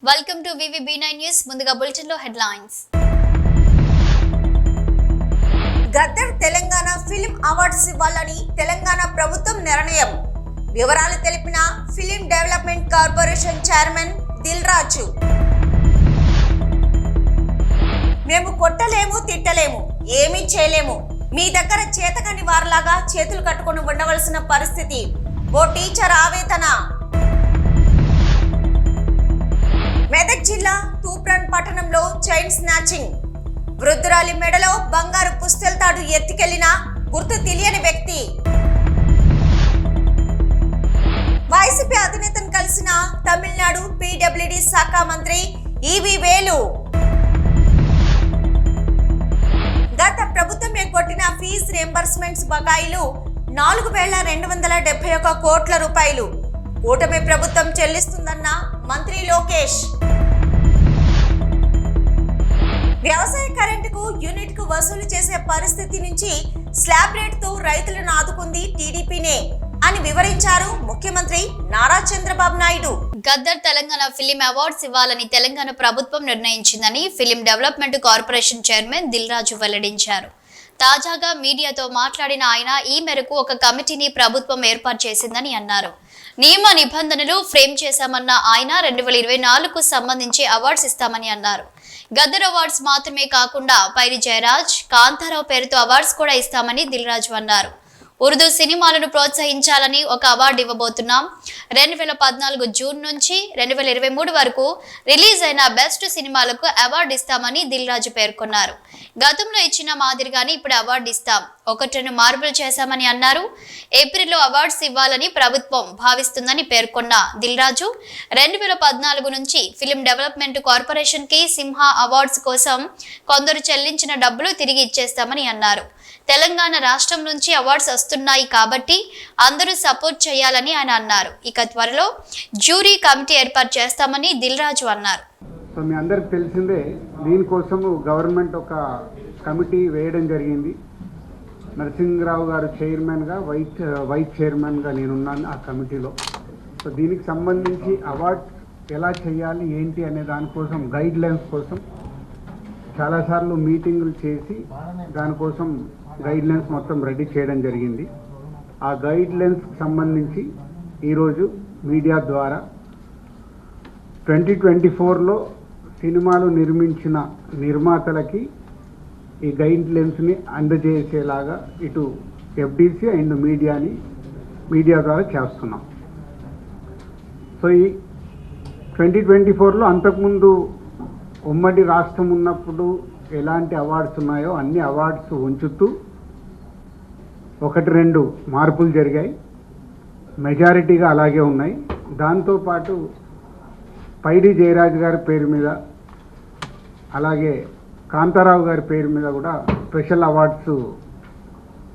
Welcome to VVB9 news. ముందుగా bulletin లో headlines. Gaddar Telangana film awards ఇవ్వాలని తెలంగాణ ప్రభుత్వం నిర్ణయం. వివరాలు తెలిపిన film development corporation chairman Dil Raju. మేము కొట్టలేము, తిట్టలేము, ఏమీ చేయలేము. మీ దగ్గర చేతకాని వారిలాగా చేతులు కట్టుకొని ఉండవలసిన పరిస్థితి. ఓ టీచర్ ఆవేదన. మెదక్ జిల్లా తూప్రాన్ పట్టణంలో చైన్ స్నాచింగ్. వృద్ధురాలి మెడలో బంగారు పుస్తెలతాడు ఎత్తికెళ్లిన గుర్తు తెలియని వ్యక్తి. వైసీపీ అధినేతను కలిసిన తమిళనాడు PWD శాఖ మంత్రి ఈవి వేలు. గత ప్రభుత్వం కొట్టిన ఫీజు రియంబర్స్మెంట్స్ బకాయిలు 4,271 కోట్ల రూపాయలు కూటమి ప్రభుత్వం చెల్లిస్తుందన్న మంత్రి లోకేష్. వ్యవసాయ కరెంటుకు యూనిట్ కు వసూలు చేసే పరిస్థితి నుంచి స్లాబ్ రేట్తో రైతులను ఆదుకుంది టీడీపీనే అని వివరించారు ముఖ్యమంత్రి నారా చంద్రబాబు నాయుడు. గద్దర్ తెలంగాణ ఫిలిం అవార్డ్స్ ఇవ్వాలని తెలంగాణ ప్రభుత్వం నిర్ణయించిందని film development corporation chairman Dil Raju వెల్లడించారు. తాజాగా మీడియాతో మాట్లాడిన ఆయన ఈ మేరకు ఒక కమిటీని ప్రభుత్వం ఏర్పాటు చేసిందని అన్నారు. నియమ నిబంధనలు ఫ్రేమ్ చేశామన్న ఆయన 2024కు సంబంధించి అవార్డ్స్ ఇస్తామని అన్నారు. గద్దర్ అవార్డ్స్ మాత్రమే కాకుండా పైరి జయరాజ్, కాంతారావు పేరుతో అవార్డ్స్ కూడా ఇస్తామని దిల్ రాజు అన్నారు. ఉర్దూ సినిమాలను ప్రోత్సహించాలని ఒక అవార్డు ఇవ్వబోతున్నాం. 2014 జూన్ నుంచి 2023 వరకు రిలీజ్ అయిన బెస్ట్ సినిమాలకు అవార్డు ఇస్తామని దిల్ రాజు పేర్కొన్నారు. గతంలో ఇచ్చిన మాదిరిగానే ఇప్పుడు అవార్డు ఇస్తాం. 1-2 మార్పులు చేశామని అన్నారు. ఏప్రిల్లో అవార్డ్స్ ఇవ్వాలని ప్రభుత్వం భావిస్తుందని పేర్కొన్న దిల్ రాజు 2014 నుంచి ఫిలిం డెవలప్మెంట్ కార్పొరేషన్ కి సింహ అవార్డ్స్ కోసం కొందరు చెల్లించిన డబ్బులు తిరిగి ఇచ్చేస్తామని అన్నారు. తెలంగాణ రాష్ట్రం నుంచి అవార్డ్స్ వస్తున్నాయి కాబట్టి అందరూ సపోర్ట్ చేయాలని ఆయన అన్నారు. ఇక త్వరలో జ్యూరీ కమిటీ ఏర్పాటు చేస్తామని దిల్ రాజు అన్నారు. సో మీ అందరికి తెలిసిందే, దీనికోసము గవర్నమెంట్ ఒక కమిటీ వేయడం జరిగింది. నరసింహరావు గారు చైర్మన్గా, వైస్ చైర్మన్గా నేనున్నాను ఆ కమిటీలో. సో దీనికి సంబంధించి అవార్డ్ ఎలా చేయాలి ఏంటి అనే దానికోసం గైడ్ లైన్స్ కోసం చాలాసార్లు మీటింగులు చేసి దానికోసం గైడ్ లైన్స్ మొత్తం రెడీ చేయడం జరిగింది. ఆ గైడ్ లైన్స్కి సంబంధించి ఈరోజు మీడియా ద్వారా 2024లో సినిమాలు నిర్మించిన నిర్మాతలకి ఈ గైడ్ లైన్స్ని అందజేసేలాగా ఇటు FDC అండ్ మీడియా ద్వారా చేస్తున్నాం. సో ఈ 2024లో అంతకుముందు ఉమ్మడి రాష్ట్రం ఉన్నప్పుడు ఎలాంటి అవార్డ్స్ ఉన్నాయో అన్ని అవార్డ్స్ ఉంచుతూ 1-2 మార్పులు జరిగాయి. మెజారిటీగా అలాగే ఉన్నాయి. దాంతోపాటు పైడి జయరాజ్ గారి పేరు మీద అలాగే కాంతారావు గారి పేరు మీద కూడా స్పెషల్ అవార్డ్స్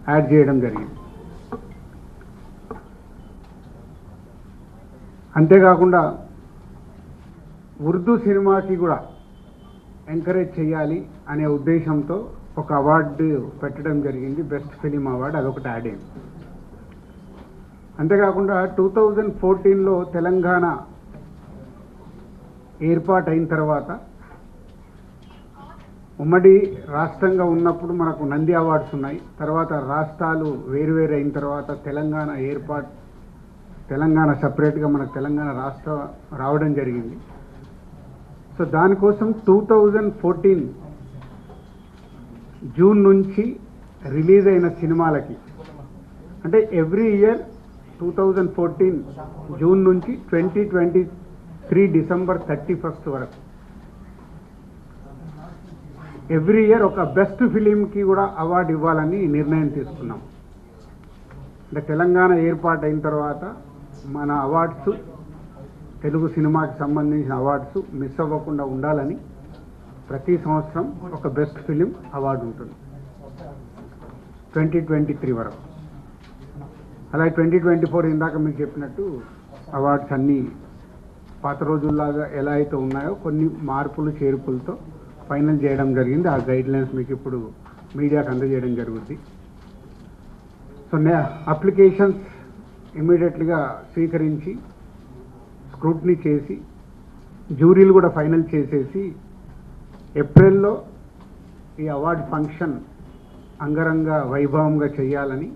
యాడ్ చేయడం జరిగింది. అంతేకాకుండా ఉర్దూ సినిమాకి కూడా ఎంకరేజ్ చేయాలి అనే ఉద్దేశంతో ఒక అవార్డు పెట్టడం జరిగింది. బెస్ట్ ఫిలిం అవార్డు అదొకటి యాడ్ అయింది. అంతేకాకుండా 2014లో తెలంగాణ ఏర్పాటైన తర్వాత ఉమ్మడి రాష్ట్రంగా ఉన్నప్పుడు మనకు నంది అవార్డ్స్ ఉన్నాయి. తర్వాత రాష్ట్రాలు వేరువేరు అయిన తర్వాత తెలంగాణ సపరేట్గా మనకు తెలంగాణ రాష్ట్రం రావడం జరిగింది. సో దానికోసం 2014 జూన్ నుంచి రిలీజ్ అయిన సినిమాలకి, అంటే ఎవ్రీ ఇయర్ 2014 జూన్ నుంచి 2023 డిసెంబర్ 31 వరకు ఎవ్రీ ఇయర్ ఒక బెస్ట్ ఫిలింకి కూడా అవార్డు ఇవ్వాలని నిర్ణయం తీసుకున్నాం. అంటే తెలంగాణ ఏర్పాటు అయిన తర్వాత మన అవార్డ్స్, తెలుగు సినిమాకి సంబంధించిన అవార్డ్స్ మిస్ అవ్వకుండా ఉండాలని ప్రతి సంవత్సరం ఒక బెస్ట్ ఫిలిం అవార్డు ఉంటుంది 2023 వరకు. అలాగే 2024 ఇందాక మీకు చెప్పినట్టు అవార్డ్స్ అన్నీ పాత రోజుల్లాగా ఎలా అయితే ఉన్నాయో కొన్ని మార్పులు చేర్పులతో ఫైనల్ చేయడం జరిగింది. ఆ గైడ్ లైన్స్ మీకు ఇప్పుడు మీడియాకు అందజేయడం జరుగుతుంది. సో అప్లికేషన్స్ ఇమీడియట్గా స్వీకరించి స్క్రూటినీ చేసి జ్యూరీలు కూడా ఫైనల్ చేసేసి ఏప్రిల్లో ఈ అవార్డు ఫంక్షన్ అంగరంగ వైభవంగా చేయాలని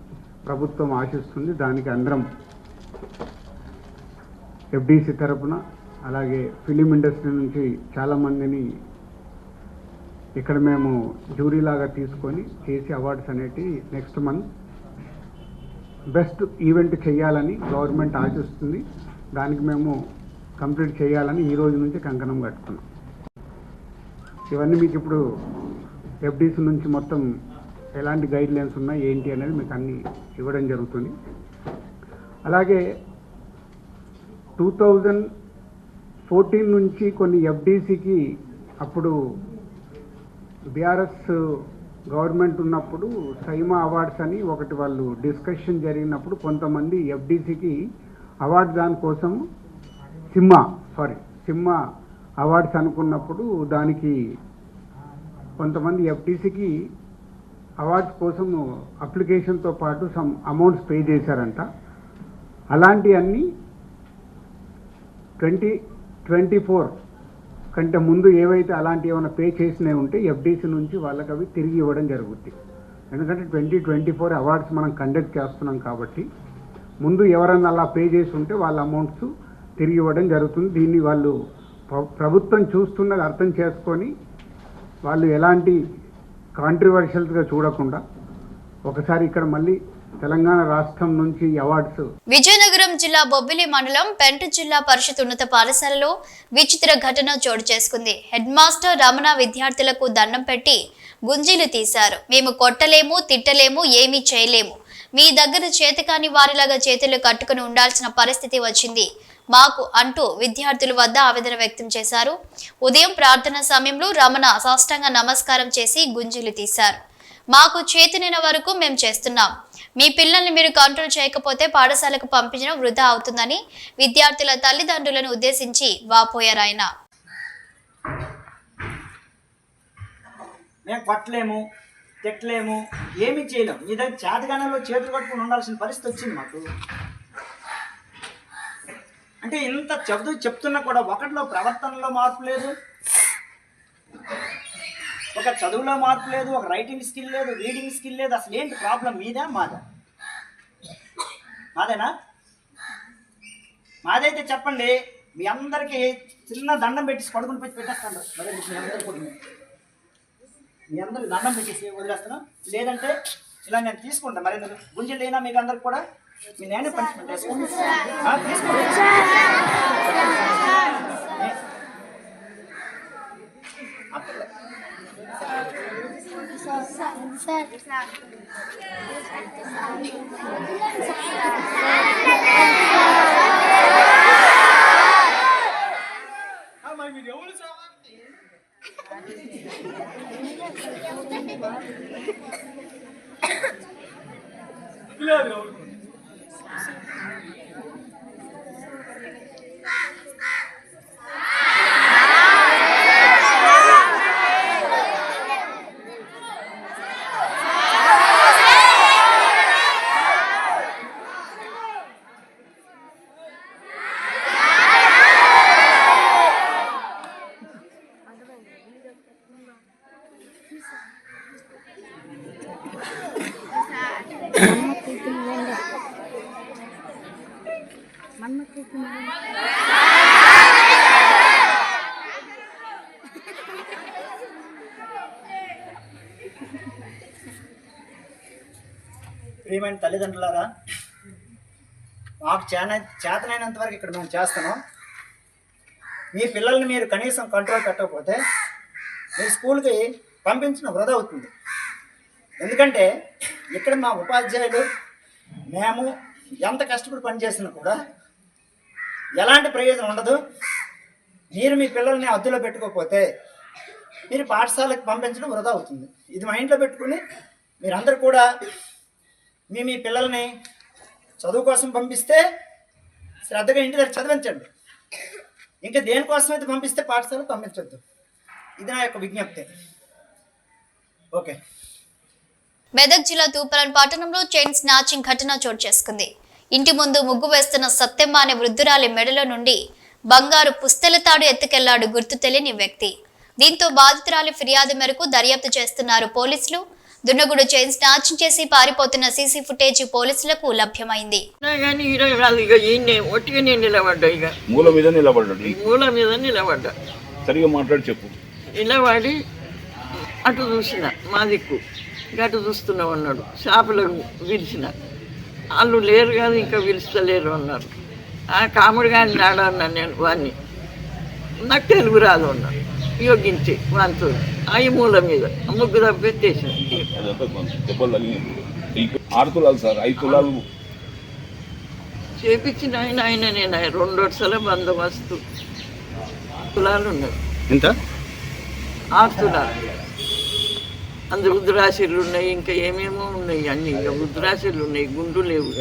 ప్రభుత్వం ఆశిస్తుంది. దానికి అందరం ఎఫ్డీసీ తరపున అలాగే ఫిలిం ఇండస్ట్రీ నుంచి చాలామందిని ఇక్కడ మేము జ్యూరీలాగా తీసుకొని చేసి అవార్డ్స్ అనేటివి నెక్స్ట్ మంత్ బెస్ట్ ఈవెంట్ చేయాలని గవర్నమెంట్ ఆశిస్తుంది. దానికి మేము కంప్లీట్ చేయాలని ఈ రోజు నుంచి కంకణం కట్టుకున్నాం. ఇవన్నీ మీకు ఇప్పుడు ఎఫ్డీసీ నుంచి మొత్తం ఎలాంటి గైడ్ లైన్స్ ఉన్నాయి ఏంటి అనేది మీకు అన్నీ ఇవ్వడం జరుగుతుంది. అలాగే 2014 నుంచి కొన్ని ఎఫ్డీసీకి అప్పుడు బీఆర్ఎస్ గవర్నమెంట్ ఉన్నప్పుడు సైమా అవార్డ్స్ అని ఒకటి వాళ్ళు డిస్కషన్ జరిగినప్పుడు కొంతమంది ఎఫ్డీసీకి అవార్డు దానికోసం సిమ్మా అవార్డ్స్ అనుకున్నప్పుడు దానికి కొంతమంది ఎఫ్డీసీకి అవార్డ్స్ కోసం అప్లికేషన్తో పాటు సమ్ అమౌంట్స్ పే చేశారంట. అలాంటివన్నీ 2024 కంటే ముందు ఏవైతే అలాంటివి ఏమైనా పే చేసినవి ఉంటే ఎఫ్డీసీ నుంచి వాళ్ళకి అవి తిరిగి ఇవ్వడం జరుగుతుంది. ఎందుకంటే 2024 అవార్డ్స్ మనం కండక్ట్ చేస్తున్నాం కాబట్టి ముందు ఎవరైనా అలా పే చేసి ఉంటే వాళ్ళ అమౌంట్స్ తిరిగి ఇవ్వడం జరుగుతుంది. దీన్ని వాళ్ళు ప్రభుత్వం చూస్తున్నది అర్థం చేసుకొని వాళ్ళు ఎలాంటి కాంట్రవర్షియల్స్గా చూడకుండా ఒకసారి ఇక్కడ మళ్ళీ తెలంగాణ రాష్ట్రం నుంచి అవార్డ్స్. విజయనగరం జిల్లా బొబ్బిలి మండలం పెంట జిల్లా పరిషత్ ఉన్నత పాఠశాలలో విచిత్ర ఘటన చోటు చేసుకుంది. హెడ్ మాస్టర్ రమణ విద్యార్థులకు దండం పెట్టి గుంజీలు తీశారు. మేము కొట్టలేము, తిట్టలేము, ఏమీ చేయలేము. మీ దగ్గర చేతకాని వారిలాగా చేతులు కట్టుకుని ఉండాల్సిన పరిస్థితి వచ్చింది మాకు అంటూ విద్యార్థుల వద్ద ఆవేదన వ్యక్తం చేశారు. ఉదయం ప్రార్థన సమయంలో రమణ సాష్టాంగ నమస్కారం చేసి గుంజీలు తీశారు. మాకు చేతనైన వరకు మేము చేస్తున్నాం. మీ పిల్లల్ని మీరు కంట్రోల్ చేయకపోతే పాఠశాలకు పంపించడం వృధా అవుతుందని విద్యార్థుల తల్లిదండ్రులను ఉద్దేశించి వాపోయారు ఆయన. మేము కొట్టలేము, తిట్టలేము, ఏమీ చేయలేము. మీ దగ్గర చేతగానంలో చేతులు కట్టుకుని ఉండాల్సిన పరిస్థితి వచ్చింది మాకు. అంటే ఇంత చెప్తున్నా కూడా ఒకటిలో ప్రవర్తనలో మార్పు లేదు, ఒక చదువులో మార్పు లేదు, ఒక రైటింగ్ స్కిల్ లేదు, రీడింగ్ స్కిల్ లేదు. అసలు ఏంటి ప్రాబ్లం? మీదా మాదా? మాదేనా? మాదైతే చెప్పండి. మీ అందరికీ చిన్న దండం పెట్టేసి పడుకుని పెట్టి పెట్టేస్తాను. మరి మీ అందరికి దండం పెట్టేసి వదిలేస్తాను. లేదంటే ఇలా నేను తీసుకుంటాను. మరి గుంజలు అయినా మీకు అందరికి కూడా మీ నేనే పనిష్మెంట్ వేసుకోండి. ప్రియమైన తల్లిదండ్రులారా, మాకు చేతనైనంత వరకు ఇక్కడ మేము చేస్తున్నాం. మీ పిల్లల్ని మీరు కనీసం కంట్రోల్ పెట్టకపోతే మీ స్కూల్కి పంపించడం వృధా అవుతుంది. ఎందుకంటే ఇక్కడ మా ఉపాధ్యాయులు మేము ఎంత కష్టపడి పనిచేసినా కూడా ఎలాంటి ప్రయోజనం ఉండదు. మీరు మీ పిల్లల్ని అద్దులో పెట్టుకోకపోతే మీరు పాఠశాలకు పంపించడం వృధా అవుతుంది. ఇది మైండ్లో పెట్టుకుని మీరందరూ కూడా మీ పిల్లల్ని చదువు కోసం పంపిస్తే శ్రద్ధగా ఇంటి దగ్గర చదివించండి. ఇంకా దేనికోసం అయితే పంపిస్తే పాఠశాలకు పంపించవద్దు. ఇది నా యొక్క విజ్ఞప్తి. ఓకే. మెదక్ జిల్లా తూప్రాన్ పట్టణంలో చైన్ స్నాచింగ్ ఘటన చోటు చేసుకుంది. ఇంటి ముందు ముగ్గు వేస్తున్న సత్యమ్మ అనే వృద్ధురాలి మెడలో నుండి బంగారు పుస్తెల తాడు ఎత్తుకెళ్లాడు గుర్తు తెలియని వ్యక్తి. దీంతో బాధితురాలి ఫిర్యాదు మేరకు దర్యాప్తు చేస్తున్నారు పోలీసులు. దున్నగుడు చైన్ స్నాచింగ్ చేసి పారిపోతున్న సీసీ ఫుటేజ్ పోలీసులకు లభ్యమైంది. మూల మీద నిలబడ్డా సరిగా మాట్లాడి చెప్పు. నిలబడి అటు చూసిన మా దిక్కు గటు చూస్తున్నాం అన్నాడు. షాపులకు పిలిచిన వాళ్ళు లేరు కాదు, ఇంకా పిలుస్తలేరు అన్నారు. ఆ కాముడు కానీ నాడు అన్నాను నేను వాడిని, నాకు తెలుగు రాదు అన్నాడు. యోగించి వాంతో అవి మూల మీద ముగ్గు తప్పెత్తేసిన. 6 తులాలు సార్, 5 తులాలు చేపించిన ఆయన నేను 2 వరుసల బందోబస్తు తులాలు ఉన్నది. ఎంత? 6 తులాలు. అందులో రుద్రాశీలు ఉన్నాయి, ఇంకా ఏమేమో ఉన్నాయి. అన్ని ఇంకా రుద్రాశీలు ఉన్నాయి, గుండు లేవు.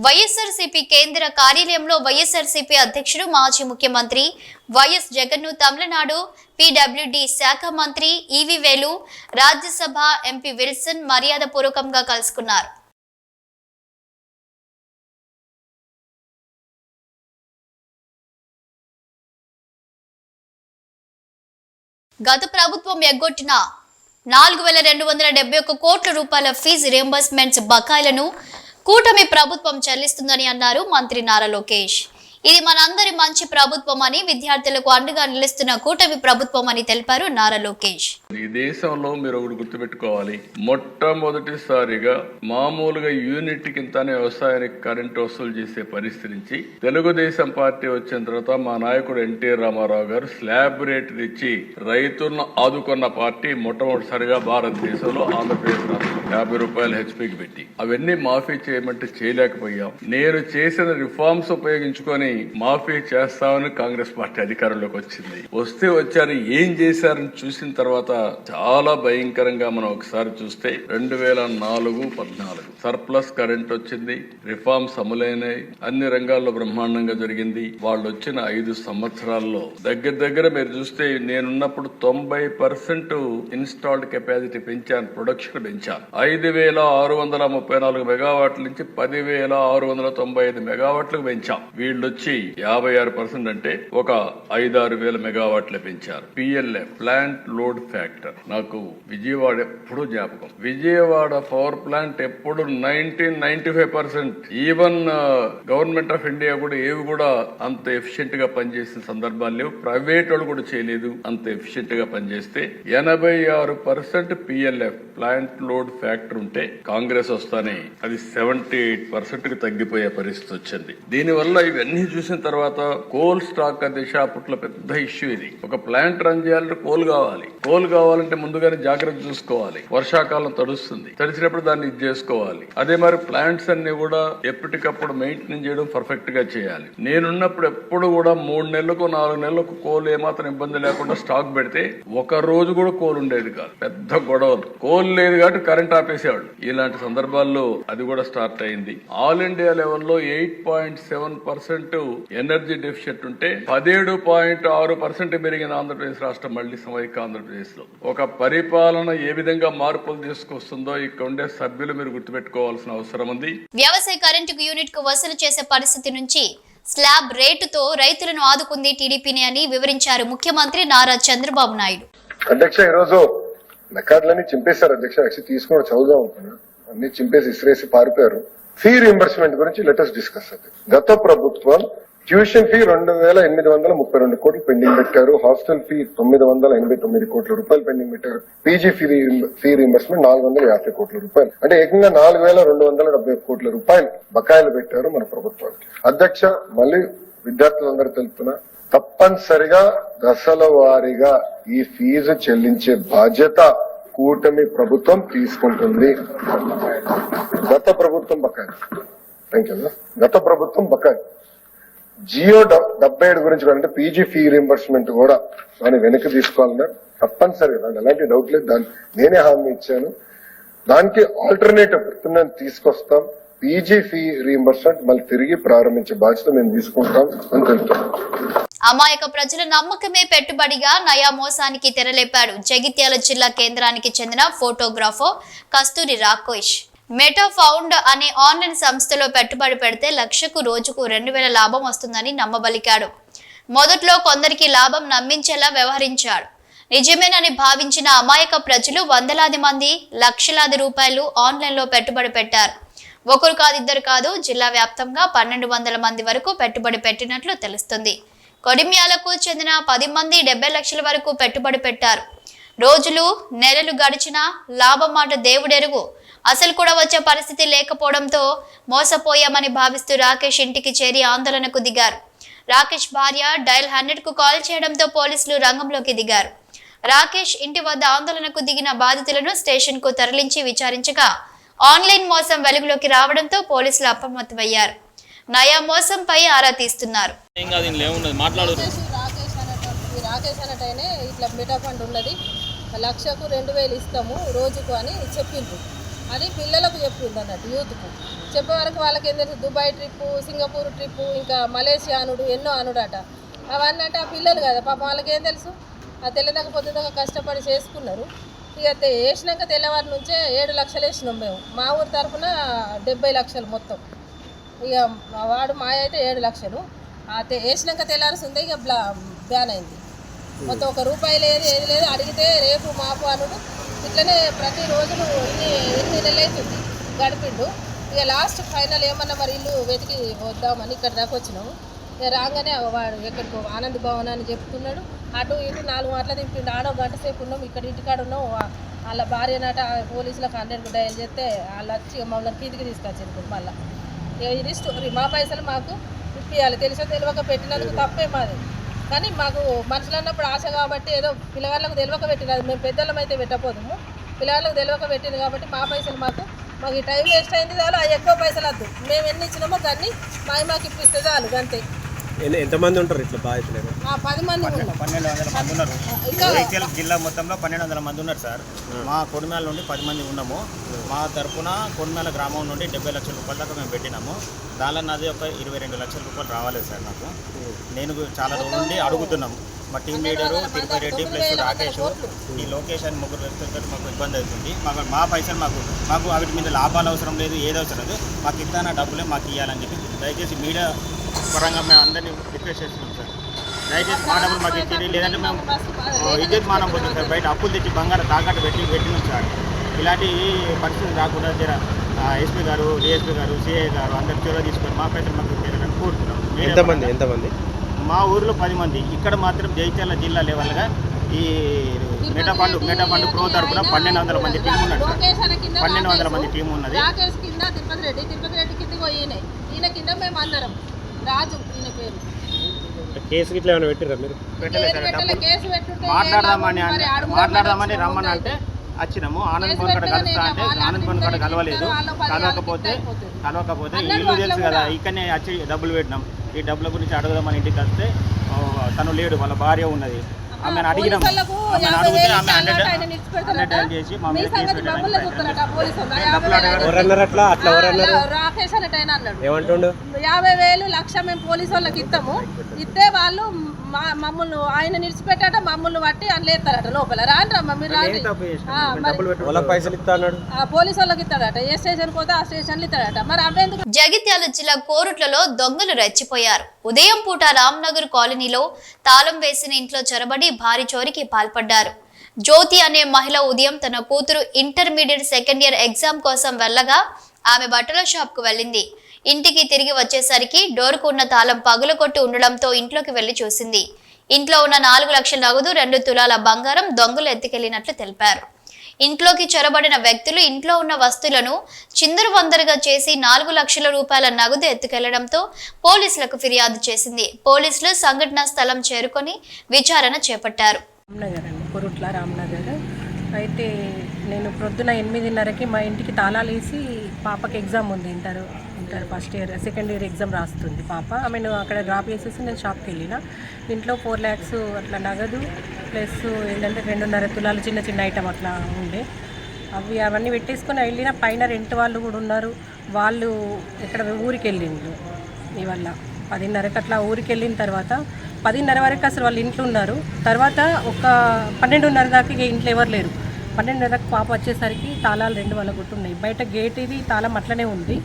వైఎస్ఆర్సీపీ కేంద్ర కార్యాలయంలో వైఎస్ఆర్సీపీ అధ్యక్షుడు మాజీ ముఖ్యమంత్రి వైఎస్ జగన్ను తమిళనాడు పీడబ్ల్యూడీ శాఖ మంత్రి ఈవి వేలు, రాజ్యసభ ఎంపీ విల్సన్ మర్యాదపూర్వకంగా కలుసుకున్నారు. గత ప్రభుత్వం ఎగ్గొట్టిన 4,271 కోట్ల రూపాయల ఫీజు రియంబర్స్మెంట్స్ బకాయిలను కూటమి ప్రభుత్వం చెల్లిస్తుందని అన్నారు మంత్రి నారా లోకేష్. ఇది మనందరి మంచి ప్రభుత్వం అని, విద్యార్థులకు అండగా నిలుస్తున్న కూటమి ప్రభుత్వం అని తెలిపారు నారా లోకేష్. ఈ దేశంలో మీరు ఒకటి గుర్తుపెట్టుకోవాలి, మొట్టమొదటిసారిగా మామూలుగా యూనిట్ కిందనే వ్యవసాయానికి కరెంటు వసూలు చేసే పరిస్థితి నుంచి తెలుగుదేశం పార్టీ వచ్చిన తర్వాత మా నాయకుడు ఎన్టీ రామారావు గారు స్లాబ్ రేట్ ఇచ్చి రైతులను ఆదుకున్న పార్టీ మొట్టమొదటిసారిగా భారతదేశంలో ఆంధ్రప్రదేశ్ రాష్ట్రంలో 50 రూపాయలు హెచ్పీకి పెట్టి అవన్నీ మాఫీ చేయమంటే చేయలేకపోయాం. నేను చేసిన రిఫార్మ్స్ ఉపయోగించుకొని మాఫీ చేస్తామని కాంగ్రెస్ పార్టీ అధికారంలోకి వచ్చింది. వచ్చారు, ఏం చేశారని చూసిన తర్వాత చాలా భయంకరంగా మనం ఒకసారి చూస్తే 2004-14 సర్ప్లస్ కరెంట్ వచ్చింది, రిఫార్మ్స్ అమలైనాయి, అన్ని రంగాల్లో బ్రహ్మాండంగా జరిగింది. వాళ్ళు వచ్చిన 5 సంవత్సరాల్లో దగ్గర మీరు చూస్తే నేనున్నప్పుడు 90% ఇన్స్టాల్డ్ కెపాసిటీ పెంచాను, ప్రొడక్షన్ పెంచాను. 5,634 మెగావాట్ల నుంచి 10,695 మెగావాట్లకు పెంచాం. వీళ్ళు వచ్చి 56% అంటే ఒక 5-6 వేల మెగావాట్ల పెంచారు. పిఎల్ఎఫ్ ప్లాంట్ లోడ్ ఫ్యాక్టర్ నాకు విజయవాడ ఎప్పుడు జ్ఞాపకం. విజయవాడ పవర్ ప్లాంట్ ఎప్పుడు 95%. ఈవెన్ గవర్నమెంట్ ఆఫ్ ఇండియా కూడా ఏవి కూడా అంత ఎఫిషియెంట్ గా పనిచేసిన సందర్భాలు లేవు. ప్రైవేట్ వాళ్ళు కూడా చేయలేదు అంత ఎఫిషియెంట్ గా పనిచేస్తే. 86% పిఎల్ఎఫ్ ప్లాంట్ లోడ్ ఫ్యాక్టర్ ఉంటే కాంగ్రెస్ వస్తానే అది 78% కి తగ్గిపోయే పరిస్థితి వచ్చింది. దీనివల్ల ఇవన్నీ చూసిన తర్వాత కోల్ స్టాక్ దిశ అప్పట్లో పెద్ద ఇష్యూ. ఇది ఒక ప్లాంట్ రన్ చేయాలంటే కోల్ కావాలంటే ముందుగానే జాగ్రత్త చూసుకోవాలి. వర్షాకాలం తడుస్తుంది, తడిసినప్పుడు దాన్ని ఇది చేసుకోవాలి. అదే మరి ప్లాంట్స్ అన్ని కూడా ఎప్పటికప్పుడు మెయింటైన్ చేయడం పర్ఫెక్ట్ గా చేయాలి. నేనున్నప్పుడు ఎప్పుడు కూడా 3 నెలలకు 4 నెలలకు కోల్ ఏమాత్రం ఇబ్బంది లేకుండా స్టాక్ పెడితే ఒక రోజు కూడా కోల్ ఉండేది కాదు. పెద్ద గొడవలు, కోల్ లేదు కాబట్టి కరెంట్ ఆపేసేవాడు. ఇలాంటి సందర్భాల్లో అది కూడా స్టార్ట్ అయింది. ఆల్ ఇండియా లెవెల్లో 8.7% ఎనర్జీ డెఫిషియట్ ఉంటే 17.6% పెరిగిన ఆంధ్రప్రదేశ్ రాష్ట్రం మళ్లీ సమైక్య ఆంధ్రప్రదేశ్ లో. ఒక పరిపాలన ఏ విధంగా మార్పులు తీసుకొస్తుందో ఇక్కడ ఉండే సభ్యులు మీరు గుర్తుపెట్టుకోవాల్సిన అవసరం ఉంది. వ్యవసాయ కరెంటుకు యూనిట్ కు వసూలు చేసే పరిస్థితి నుంచి స్లాబ్ రేటుతో రైతులను ఆదుకుంది టీడీపీని అని వివరించారు ముఖ్యమంత్రి నారా చంద్రబాబు నాయుడు. అధ్యక్ష, ఈరోజు రికార్డులన్నీ చింపేశారు అధ్యక్ష. యాక్చువల్లీ తీసుకుని చదువుదాం అనుకున్నా, అన్ని చింపేసి ఇసిరేసి పారిపోయారు. ఫీ రీఎంబర్స్మెంట్ గురించి లెటర్స్ డిస్కస్ అవుతుంది. గత ప్రభుత్వం ట్యూషన్ ఫీ 2,832 కోట్లు పెండింగ్ పెట్టారు. హాస్టల్ ఫీ 989 కోట్ల రూపాయలు పెండింగ్ పెట్టారు. పీజీ ఫీ రీఎంబర్స్మెంట్ 450 కోట్ల రూపాయలు, అంటే ఏకంగా 4,270 కోట్ల రూపాయలు బకాయిలు పెట్టారు మన ప్రభుత్వానికి. అధ్యక్ష, మళ్ళీ విద్యార్థులందరూ తెలుపుతున్నా, తప్పనిసరిగా దశల వారీగా ఈ ఫీజు చెల్లించే బాధ్యత కూటమి ప్రభుత్వం తీసుకుంటుంది. గత ప్రభుత్వం బకాయి జియో 77 గురించి అంటే పీజీ ఫీ రీఎంబర్స్మెంట్ కూడా దాన్ని వెనక్కి తీసుకోవాలన్నారు. తప్పనిసరిగా దాని ఎలాంటి డౌట్ లేదు, దాన్ని నేనే హామీ ఇచ్చాను. దానికి ఆల్టర్నేటివ్ తీసుకొస్తాం. పీజీ ఫీ రీఎంబర్స్మెంట్ మళ్ళీ తిరిగి ప్రారంభించే బాధ్యత మేము తీసుకుంటాం అని తెలుపుతున్నాం. అమాయక ప్రజల నమ్మకమే పెట్టుబడిగా నయా మోసానికి తెరలేపాడు జగిత్యాల జిల్లా కేంద్రానికి చెందిన ఫోటోగ్రాఫర్ కస్తూరి రాకేష్. మెటా ఫౌండ్ అనే ఆన్లైన్ సంస్థలో పెట్టుబడి పెడితే లక్షకు రోజుకు 2,000 లాభం వస్తుందని నమ్మబలికాడు. మొదట్లో కొందరికి లాభం నమ్మించేలా వ్యవహరించాడు. నిజమేనని భావించిన అమాయక ప్రజలు వందలాది మంది లక్షలాది రూపాయలు ఆన్లైన్లో పెట్టుబడి పెట్టారు. ఒకరు కాదు, ఇద్దరు కాదు, జిల్లా వ్యాప్తంగా 1,200 మంది వరకు పెట్టుబడి పెట్టినట్లు తెలుస్తుంది. కొడిమ్యాలకు చెందిన 10 మంది 70 లక్షల వరకు పెట్టుబడి పెట్టారు. రోజులు నెలలు గడిచినా లాభం మాట దేవుడెరుగు. అసలు కూడా వచ్చే పరిస్థితి లేకపోవడంతో మోసపోయామని భావిస్తూ రాకేష్ ఇంటికి చేరి ఆందోళనకు దిగారు. రాకేష్ భార్య డయల్ 100కు కాల్ చేయడంతో పోలీసులు రంగంలోకి దిగారు. రాకేష్ ఇంటి వద్ద ఆందోళనకు దిగిన బాధితులను స్టేషన్కు తరలించి విచారించగా ఆన్లైన్ మోసం వెలుగులోకి రావడంతో పోలీసులు అప్రమత్తమయ్యారు. నయా మోసంపై ఆరా తీస్తున్నారు. రాకేష్ అన్నట్టయినే ఇట్లా మెటా ఫండ్ ఉన్నది, లక్షకు 2,000 ఇస్తాము రోజుకు అని చెప్పిండ్రు. అది పిల్లలకు చెప్పింది అన్నట్టు, యూత్కు చెప్పే వరకు వాళ్ళకి ఏం తెలుసు, దుబాయ్ ట్రిప్పు, సింగపూర్ ట్రిప్పు, ఇంకా మలేషియా అనుడు, ఎన్నో అనుడట. అవన్నీ అంటే ఆ పిల్లలు కదా పాపం, వాళ్ళకి ఏం తెలుసు. ఆ తెల్లదాకా పొద్దుదాకా కష్టపడి చేసుకున్నారు. ఇక వేసినాక తెల్లవారి నుంచే 7 లక్షలు వేసినాం మేము. మా ఊరి తరఫున 70 లక్షలు మొత్తం. ఇక వాడు మా అయితే 7 లక్షలు. వేసినాక తెల్లారుస్తుంది, ఇక బ్యాన్ అయింది మొత్తం. 1 రూపాయి లేదు, ఏది లేదు. అడిగితే రేపు మాపు అనుడు. ఇట్లనే ప్రతిరోజు ఎన్ని నెలలు అవుతుంది గడిపిండు. ఇక లాస్ట్ ఫైనల్ ఏమన్నా మరి ఇల్లు వెతికి వద్దామని ఇక్కడ దాకా వచ్చినాము. ఇక రాగానే వాడు ఎక్కడికో ఆనంద్ భవన్ అని చెప్తున్నాడు. అటు ఇటు 4 మాటలు దింపిండు. ఆడో గంట సేపు ఉన్నాం, ఇక్కడ ఇంటికాడ ఉన్నాం. వాళ్ళ భార్యనట పోలీసులకు 100కు డయల్ చేస్తే వాళ్ళు వచ్చి మమ్మల్ని కిందికి తీసుకొచ్చారు. మళ్ళీ ఇది స్టోరీ. మా పైసలు మాకు ఇప్పియాలి. తెలియక పెట్టినందుకు తప్పే మాది. కానీ మాకు మనుషులు అన్నప్పుడు ఆశ కాబట్టి ఏదో పిల్లగాళ్ళకు తెలియక పెట్టినది. మేము పెద్దలం అయితే పెట్టపోదాము, పిల్లగాళ్ళకు తెలియక పెట్టింది కాబట్టి మా పైసలు మాకు ఈ టైం వేస్ట్ అయింది చాలు. అవి ఎక్కువ పైసలు వద్దు. మేము ఎన్ని ఇచ్చినామో దాన్ని మాకు ఇప్పిస్తే చాలు, అంతే. ఎంతమంది ఉంటారు ఇట్లా బాధితులు? 10 మంది ఉన్నారు. 1,200 మంది ఉన్నారు. జగిత్యాల జిల్లా మొత్తంలో 1,200 మంది ఉన్నారు సార్. మా కొడిమ్యాల నుండి 10 మంది ఉన్నాము. మా తరఫున కొడిమ్యాల గ్రామం నుండి 70 లక్షల రూపాయల దాకా మేము పెట్టినాము. దానిలో నాది ఒక 22 లక్షల రూపాయలు రావాలేదు సార్ నాకు. నేను చాలా రోజుల నుండి అడుగుతున్నాము. మా team leader Tirupati Reddy plus Rakesh, ఈ లొకేషన్ ముగ్గురు వ్యక్తులతో మాకు ఇబ్బంది అవుతుంది. మా పైసలు మాకు వాటి మీద లాభాలు అవసరం లేదు, ఏది అవసరం లేదు. మాకు ఇస్తాన డబ్బులే మాకు ఇవ్వాలని చెప్పి దయచేసి మీడియా పరంగా మేము అందరినీ రిక్వెస్ట్ చేస్తున్నాం సార్. దయచేసి మా డబ్బులు మాకు ఇచ్చేది, లేదంటే మేము ఇజ్జత్ మానం పోతుంది సార్. బయట అప్పులు తెచ్చి బంగారం తాకట్టు పెట్టినాం సార్. ఇలాంటి పరిస్థితులు రాకుండా జర ఎస్పీ గారు, డిఎస్పీ గారు, సిఐ గారు అందరు చొరవ తీసుకొని మా పైసలు మాకు ఇచ్చేయాలని కోరుతున్నాం. ఎంతమంది? మా ఊరిలో 10 మంది. ఇక్కడ మాత్రం జగిత్యాల జిల్లా లెవెల్గా ఈ మెటా ఫండ్ ప్రో తరఫున 1,200 మంది టీం ఉన్నాడు. 1,200 మంది టీం ఉన్నది. రాకేష్ కింద తిరుపతి రెడ్డి కింద ఈయన కింద మేము అందరం. రాజు ఈయన పేరు. కేసు గిట్లా ఏమైనా పెట్టిరా మీరు? మాట్లాడదామని రమ్మని అంటే వచ్చినాము. ఆనంద్ భవన్ కాడ కలుస్తా అంటే ఆనంద్ భవన్ కాడ కలవలేదు. కలవకపోతే ఇల్లు తెలుసు కదా, ఇక్కడనే వచ్చి డబ్బులు పెట్టినాం. ఈ డబ్బుల గురించి అడగదామని ఇంటికి వస్తే తను లేడు, వాళ్ళ భార్య ఉన్నది. ఆమెను అడిగినాం. అడిగితే ఆమె 100 చేసి మా మీద కేసు రాకేష్ అన్నట్టు అన్నాడు 50,000 లక్ష మేము పోలీసు వాళ్ళకి ఇస్తాము. ఇస్తే వాళ్ళు మమ్మల్ని ఆయన నిడిచిపెట్టాట, మమ్మల్ని బట్టి అని లేస్తారట లోపల. రాండ్రమ్మ మీరు పోలీసు వాళ్ళకి ఇస్తాడట. ఏ స్టేషన్ పోతే ఆ స్టేషన్లు ఇస్తాడట. మరి అవేందుకు? జగిత్యాల జిల్లా కోరుట్లలో దొంగలు రెచ్చిపోయారు. ఉదయం పూట రామ్నగర్ కాలనీలో తాళం వేసిన ఇంట్లో చొరబడి భారీ చోరీకి పాల్పడ్డారు. జ్యోతి అనే మహిళ ఉదయం తన కూతురు ఇంటర్మీడియట్ సెకండ్ ఇయర్ ఎగ్జామ్ కోసం వెళ్ళగా ఆమె బట్టల షాప్కు వెళ్ళింది. ఇంటికి తిరిగి వచ్చేసరికి డోర్కు ఉన్న తాళం పగులకొట్టి ఉండడంతో ఇంట్లోకి వెళ్లి చూసింది. ఇంట్లో ఉన్న 4 లక్షల నగదు, 2 తులాల బంగారం దొంగలు ఎత్తుకెళ్లినట్లు తెలిపారు. ఇంట్లోకి చొరబడిన వ్యక్తులు ఇంట్లో ఉన్న వస్తువులను చిందరవందరగా చేసి 4 లక్షల రూపాయల నగదు ఎత్తుకెళ్లడంతో పోలీసులకు ఫిర్యాదు చేసింది. పోలీసులు సంఘటనా స్థలం చేరుకొని విచారణ చేపట్టారు. రామ్నగర్ అయితే నేను ప్రొద్దున 8:30కి మా ఇంటికి తాళాలు వేసి పాపకి ఎగ్జామ్ ఉంది, inter first year second year exam రాస్తుంది పాప. ఆమెను అక్కడ డ్రాప్ చేసేసి నేను షాప్కి వెళ్ళిన. ఇంట్లో 4 lakhs అట్లా నగదు ప్లస్ ఏంటంటే 2.5 తులాలు చిన్న చిన్న ఐటమ్ అట్లా ఉండే. అవన్నీ పెట్టేసుకొని వెళ్ళిన. పైన రెంట్ వాళ్ళు కూడా ఉన్నారు. వాళ్ళు ఇక్కడ ఊరికి వెళ్ళిండ్రు. ఇవల్ల 10:30కి అట్లా ఊరికి వెళ్ళిన తర్వాత 10:30 వరకు అసలు వాళ్ళు ఇంట్లో ఉన్నారు. తర్వాత ఒక 12:30 దాకా ఇంట్లో ఎవరు లేరు. 12:30కు పాప వచ్చేసరికి తాళాలు 2 వలగొట్టున్నాయి. బయట గేట్ ఇది తాళం అట్లనే ఉంది.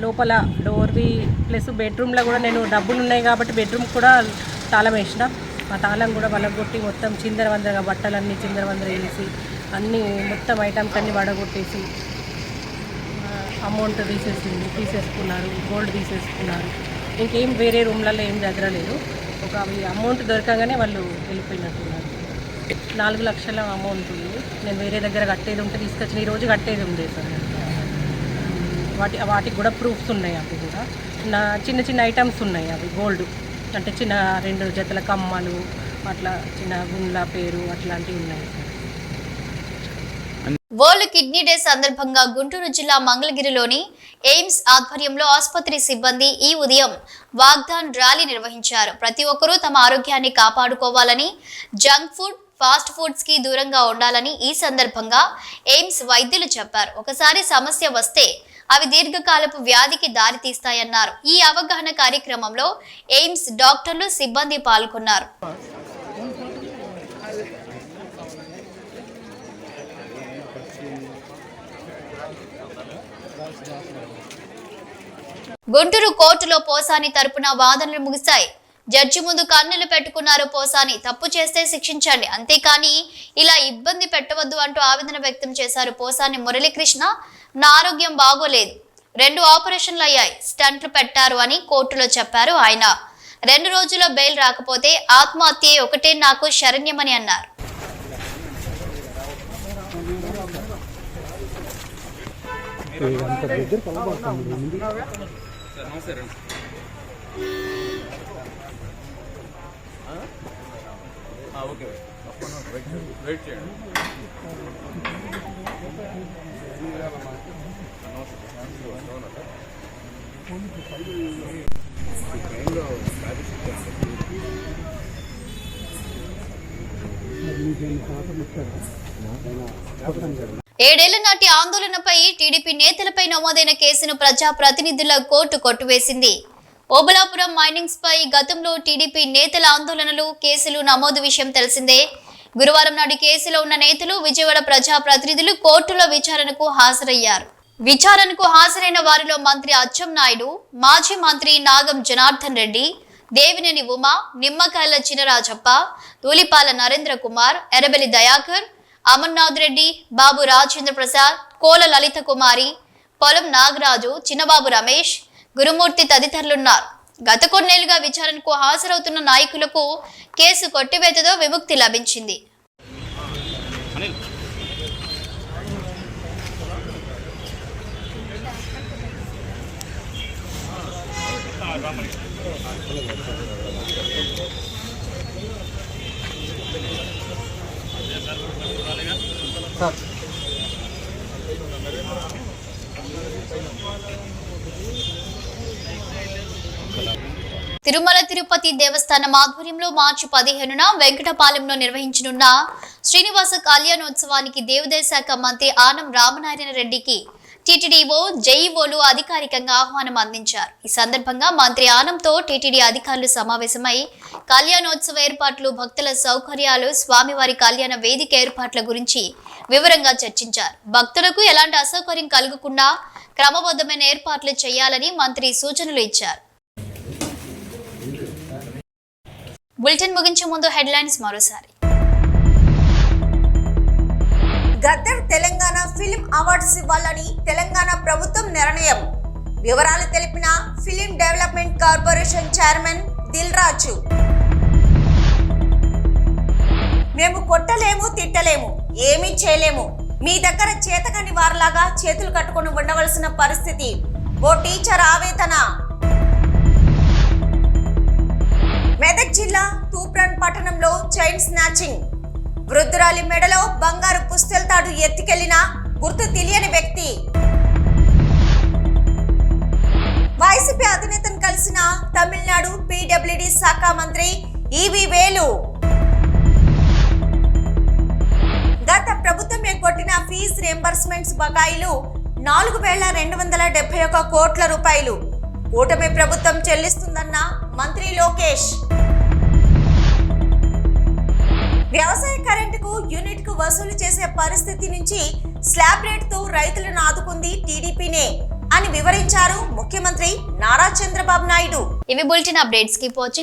లోపల డోర్ది ప్లస్ బెడ్రూమ్లో కూడా నేను డబ్బులు ఉన్నాయి కాబట్టి బెడ్రూమ్ కూడా తాళం వేసిన. ఆ తాళం కూడా వలగొట్టి మొత్తం చిందరవందరగా బట్టలన్నీ చిందరవందర వేసి అన్నీ మొత్తం ఐటమ్స్ అన్నీ వడగొట్టేసి అమౌంట్ తీసేసుకున్నారు, గోల్డ్ తీసేసుకున్నారు. ఇంకేం వేరే రూమ్లలో ఏం జరగలేదు. ఒక అమౌంట్ దొరకగానే వాళ్ళు వెళ్ళిపోయినట్టున్నారు. 4 లక్షల అమౌంట్ ఉంది. నేను వేరే దగ్గర కట్టేది ఉంటే తీసుకొచ్చిన, ఈరోజు కట్టేది ఉంది సార్. వాటికి కూడా ప్రూఫ్స్ ఉన్నాయి. అవి కూడా చిన్న చిన్న ఐటమ్స్ ఉన్నాయి. అవి గోల్డ్ అంటే చిన్న 2 జతల కమ్మలు, అట్లా చిన్న గుండ్ల పేరు అట్లాంటివి ఉన్నాయి సార్. వరల్డ్ కిడ్నీ డే సందర్భంగా గుంటూరు జిల్లా మంగళగిరిలోని ఎయిమ్స్ ఆధ్వర్యంలో ఆసుపత్రి సిబ్బంది ఈ ఉదయం వాగ్దాన్ ర్యాలీ నిర్వహించారు. ప్రతి ఒక్కరూ తమ ఆరోగ్యాన్ని కాపాడుకోవాలని, జంక్ ఫుడ్, ఫాస్ట్ ఫుడ్స్ కి దూరంగా ఉండాలని ఈ సందర్భంగా ఎయిమ్స్ వైద్యులు చెప్పారు. ఒకసారి సమస్య వస్తే అవి దీర్ఘకాలపు వ్యాధికి దారితీస్తాయన్నారు. ఈ అవగాహన కార్యక్రమంలో ఎయిమ్స్ డాక్టర్లు, సిబ్బంది పాల్గొన్నారు. గుంటూరు కోర్టులో పోసాని తరపున వాదనలు ముగిశాయి. జడ్జి ముందు కన్నులు పెట్టుకున్నారు పోసాని. తప్పు చేస్తే శిక్షించండి, అంతేకాని ఇలా ఇబ్బంది పెట్టవద్దు అంటూ ఆవేదన వ్యక్తం చేశారు పోసాని మురళీకృష్ణ. నా ఆరోగ్యం బాగోలేదు, 2 ఆపరేషన్లు అయ్యాయి, స్టంట్లు పెట్టారు అని కోర్టులో చెప్పారు ఆయన. 2 రోజుల్లో బెయిల్ రాకపోతే ఆత్మహత్య ఒకటే నాకు శరణ్యమని అన్నారు. ఏడేళ్ల నాటి ఆందోళనపై టీడీపీ నేతలపై నమోదైన కేసును ప్రజా ప్రతినిధుల కోర్టు కొట్టివేసింది. ఓబులాపురం మైనింగ్స్ పై గతంలో టీడీపీ నేతల ఆందోళనలు, కేసులు నమోదు విషయం తెలిసిందే. గురువారం నాడు కేసులో ఉన్న నేతలు, విజయవాడ ప్రజా ప్రతినిధులు కోర్టులో విచారణకు హాజరయ్యారు. విచారణకు హాజరైన వారిలో మంత్రి అచ్చెన్నాయుడు, మాజీ మంత్రి నాగం జనార్దన్ రెడ్డి, దేవినేని ఉమ, నిమ్మకాయల చినరాజప్ప, తూలిపాల నరేంద్ర కుమార్, ఎర్రబెల్లి దయాకర్, అమర్నాథ్ రెడ్డి, బాబు రాజేంద్ర ప్రసాద్, కోల లలిత కుమారి, పొలం నాగరాజు, చిన్నబాబు రమేష్, గురుమూర్తి తదితరులున్నారు. గత కొన్నేళ్లుగా విచారణకు హాజరవుతున్న నాయకులకు కేసు కొట్టివేతతో విముక్తి లభించింది. తిరుమల తిరుపతి దేవస్థానం ఆధ్వర్యంలో మార్చి 15న వెంకటపాలెంలో నిర్వహించనున్న శ్రీనివాస కళ్యాణోత్సవానికి దేవాదాయ శాఖ మంత్రి ఆనం రామనారాయణ రెడ్డికి టీటీడీఓ, జేఈఓలు అధికారికంగా ఆహ్వానం అందించారు. ఈ సందర్భంగా మంత్రి ఆనంతో టీటీడీ అధికారులు సమావేశమై కళ్యాణోత్సవ ఏర్పాట్లు, భక్తుల సౌకర్యాలు, స్వామివారి కళ్యాణ వేదిక ఏర్పాట్ల గురించి వివరంగా చర్చించారు. భక్తులకు ఎలాంటి అసౌకర్యం కలగకుండా క్రమబద్ధమైన ఏర్పాట్లు చేయాలని మంత్రి సూచనలు ఇచ్చారు. బులెటిన్ ముగించే ముందు హెడ్లైన్స్ మరోసారి. గద్దర్ తెలంగాణ ఫిలిం అవార్డ్స్ ఇవ్వాలని తెలంగాణ ప్రభుత్వం నిర్ణయం. వివరాలు తెలిపిన film development corporation chairman Dil Raju. మేము కొట్టలేము, తిట్టలేము, ఏమీ చేయలేము. మీ దగ్గర చేతకాని వారిలాగా చేతులు కట్టుకొని ఉండవలసిన పరిస్థితి. ఓ టీచర్ ఆవేదన. మెదక్ జిల్లా తూప్రాన్ పట్టణంలో చైన్ స్నాచింగ్. వృద్ధురాలి మెడలో బంగారు పుస్తెలతాడు ఎత్తికెళ్లిన గుర్తు తెలియని వ్యక్తి. వైసీపీ అధినేతను కలిసిన తమిళనాడు పీడబ్ల్యూడీ శాఖ మంత్రి ఈవి వేలు. గత ప్రభుత్వం ఎగ్గొట్టిన ఫీజు రియంబర్స్మెంట్స్ బకాయిలు 4,271 కోట్ల రూపాయలు కూటమి ప్రభుత్వం చెల్లిస్తుందన్న మంత్రి లోకేష్. వ్యవసాయ కరెంటుకు యూనిట్ కు వసూలు చేసే పరిస్థితి నుంచి స్లాబ్ రేటుతో రైతులను ఆదుకుంది టీడీపీనే అని వివరించారు ముఖ్యమంత్రి నారా చంద్రబాబు నాయుడు. ఇవి బులెటిన్ అప్డేట్స్. Keep watching.